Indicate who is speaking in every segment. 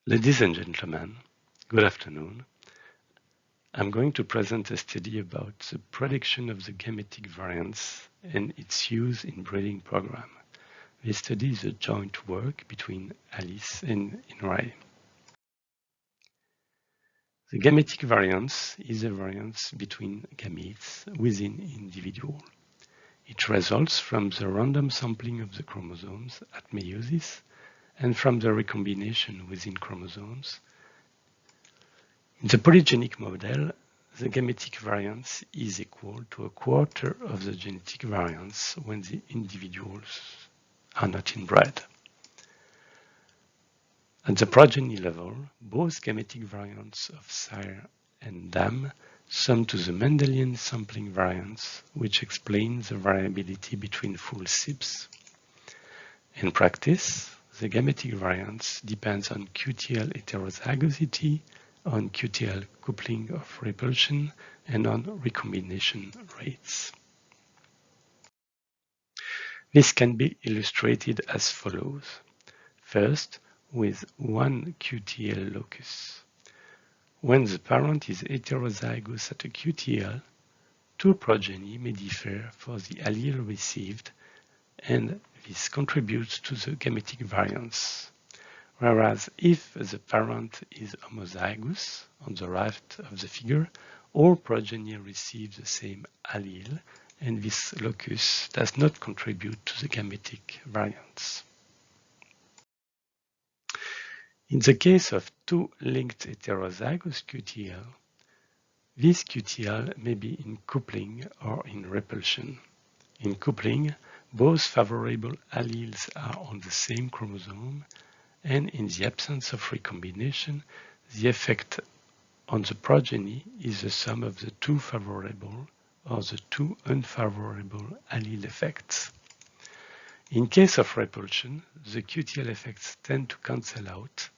Speaker 1: Ladies and gentlemen, good afternoon. I'm going to present a study about the prediction of the gametic variance and its use in breeding program. This study is a joint work between ALLICE and EAAP. The gametic variance is a variance between gametes within individual. It results from the random sampling of the chromosomes at meiosis and from the recombination within chromosomes. In the polygenic model, the gametic variance is equal to a quarter of the genetic variance when the individuals are not inbred. At the progeny level, both gametic variants of sire and dam sum to the Mendelian sampling variance, which explains the variability between full SIPs. In practice, the gametic variance depends on QTL heterozygosity, on QTL coupling of repulsion, and on recombination rates. This can be illustrated as follows. First, with one QTL locus. When the parent is heterozygous at a QTL, two progeny may differ for the allele received, and this contributes to the gametic variance. Whereas if the parent is homozygous, on the right of the figure, all progeny receive the same allele, and this locus does not contribute to the gametic variance. In the case of two linked heterozygous QTL, this QTL may be in coupling or in repulsion. In coupling, both favorable alleles are on the same chromosome, and in the absence of recombination, the effect on the progeny is the sum of the two favorable or the two unfavorable allele effects. In case of repulsion, the QTL effects tend to cancel out,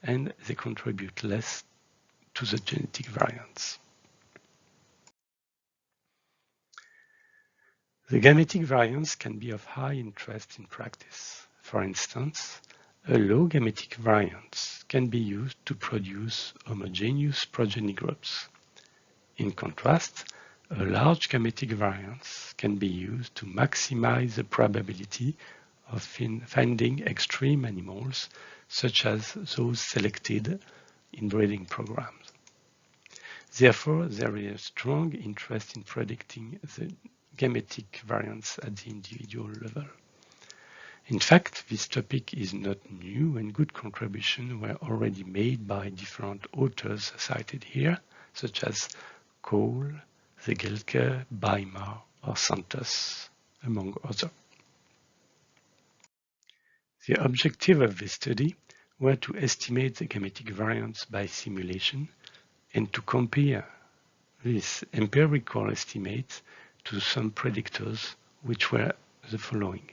Speaker 1: and they contribute less to the genetic variance. The gametic variance can be of high interest in practice. For instance, a low gametic variance can be used to produce homogeneous progeny groups. In contrast, a large gametic variance can be used to maximize the probability of finding extreme animals, such as those selected in breeding programs. Therefore, there is a strong interest in predicting the gametic variance at the individual level. In fact, this topic is not new, and good contributions were already made by different authors cited here, such as Cole, Zegelke, Weimar, or Santos, among others. The objective of this study were to estimate the gametic variance by simulation and to compare this empirical estimate to some predictors, which were the following.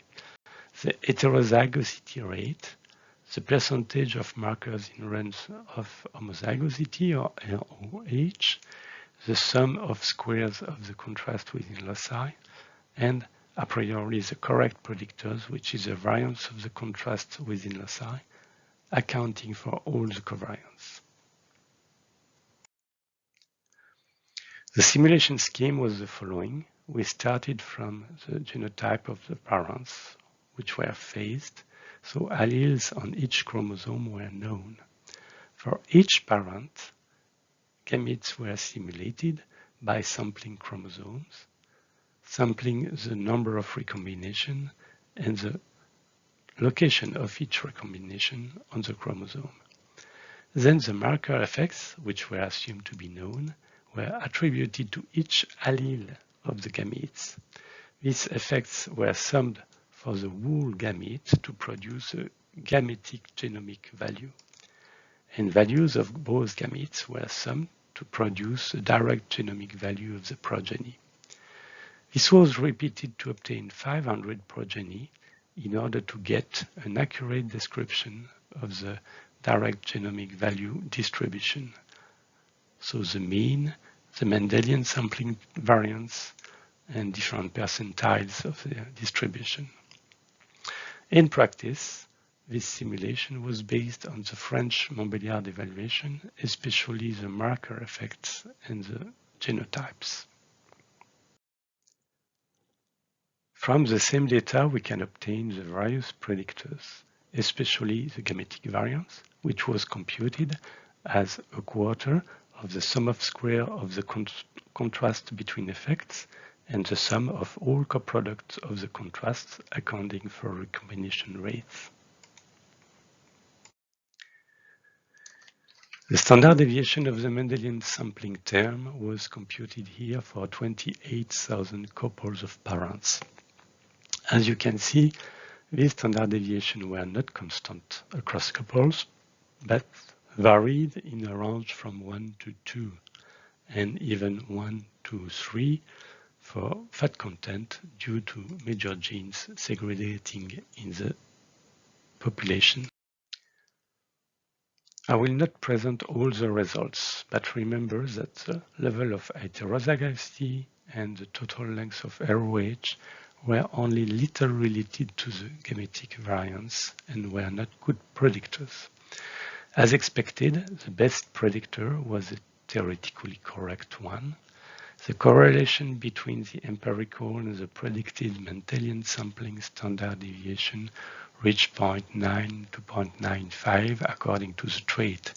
Speaker 1: The heterozygosity rate, the percentage of markers in range of homozygosity or ROH, the sum of squares of the contrast within loci, and a priori the correct predictors, which is the variance of the contrast within loci, accounting for all the covariance. The simulation scheme was the following. We started from the genotype of the parents, which were phased, so alleles on each chromosome were known. For each parent, gametes were simulated by sampling chromosomes, sampling the number of recombination and the location of each recombination on the chromosome. Then the marker effects, which were assumed to be known, were attributed to each allele of the gametes. These effects were summed for the whole gamete to produce a gametic genomic value, and values of both gametes were summed to produce a direct genomic value of the progeny. This was repeated to obtain 500 progeny in order to get an accurate description of the direct genomic value distribution. So the mean, the Mendelian sampling variance, and different percentiles of the distribution. In practice, this simulation was based on the French Montbéliard evaluation, especially the marker effects and the genotypes. From the same data, we can obtain the various predictors, especially the gametic variance, which was computed as a quarter of the sum of square of the contrast between effects and the sum of all coproducts of the contrasts accounting for recombination rates. The standard deviation of the Mendelian sampling term was computed here for 28,000 couples of parents. As you can see, these standard deviations were not constant across couples, but varied in a range from 1 to 2, and even 1 to 3 for fat content due to major genes segregating in the population. I will not present all the results, but remember that the level of heterozygosity and the total length of ROH were only little related to the gametic variance and were not good predictors. As expected, the best predictor was a theoretically correct one. The correlation between the empirical and the predicted Mendelian sampling standard deviation reached 0.9 to 0.95 according to the trait.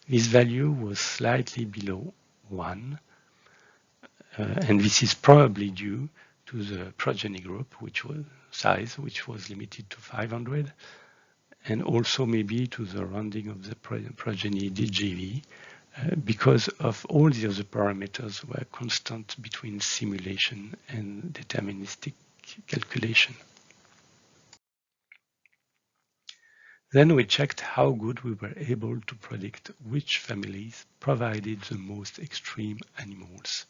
Speaker 1: This value was slightly below 1, and this is probably due to the progeny group, which was limited to 500, and also maybe to the rounding of the progeny DGV, because of all the other parameters were constant between simulation and deterministic calculation. Then we checked how good we were able to predict which families provided the most extreme animals.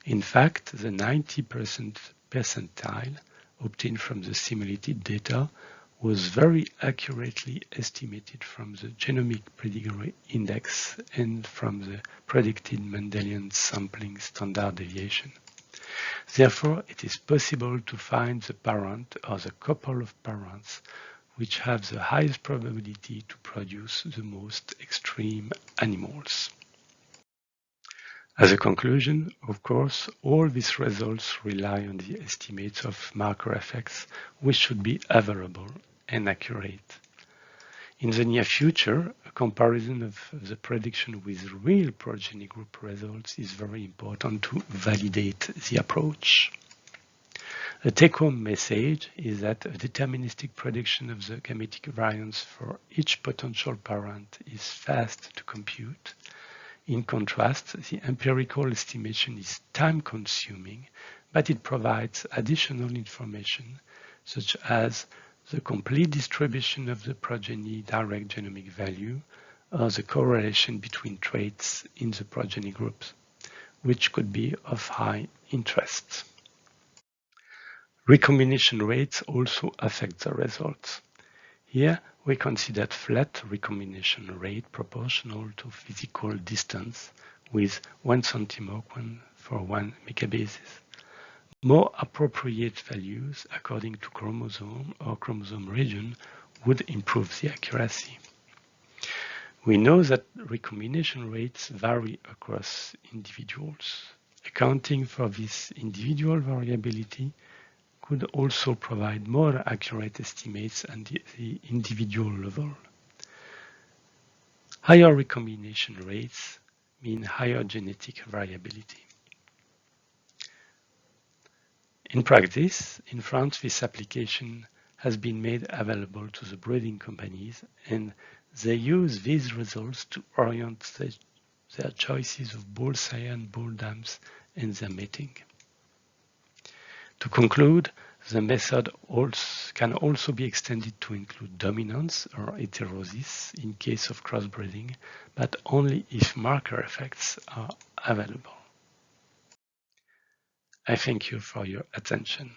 Speaker 1: In fact, the 90% percentile obtained from the simulated data was very accurately estimated from the genomic pedigree index and from the predicted Mendelian sampling standard deviation. Therefore, it is possible to find the parent or the couple of parents which have the highest probability to produce the most extreme animals. As a conclusion, of course, all these results rely on the estimates of marker effects, which should be available and accurate. In the near future, a comparison of the prediction with real progeny group results is very important to validate the approach. A take-home message is that a deterministic prediction of the gametic variance for each potential parent is fast to compute. In contrast, the empirical estimation is time-consuming, but it provides additional information, such as the complete distribution of the progeny direct genomic value or the correlation between traits in the progeny groups, which could be of high interest. Recombination rates also affect the results. Here, we considered flat recombination rate proportional to physical distance with 1 centimorquan for 1 megabasis. More appropriate values according to chromosome or chromosome region would improve the accuracy. We know that recombination rates vary across individuals. Accounting for this individual variability could also provide more accurate estimates at the individual level. Higher recombination rates mean higher genetic variability. In practice, in France, this application has been made available to the breeding companies, and they use these results to orient their choices of bull sire and bull dams and their mating. To conclude, the method can also be extended to include dominance or heterosis in case of crossbreeding, but only if marker effects are available. I thank you for your attention.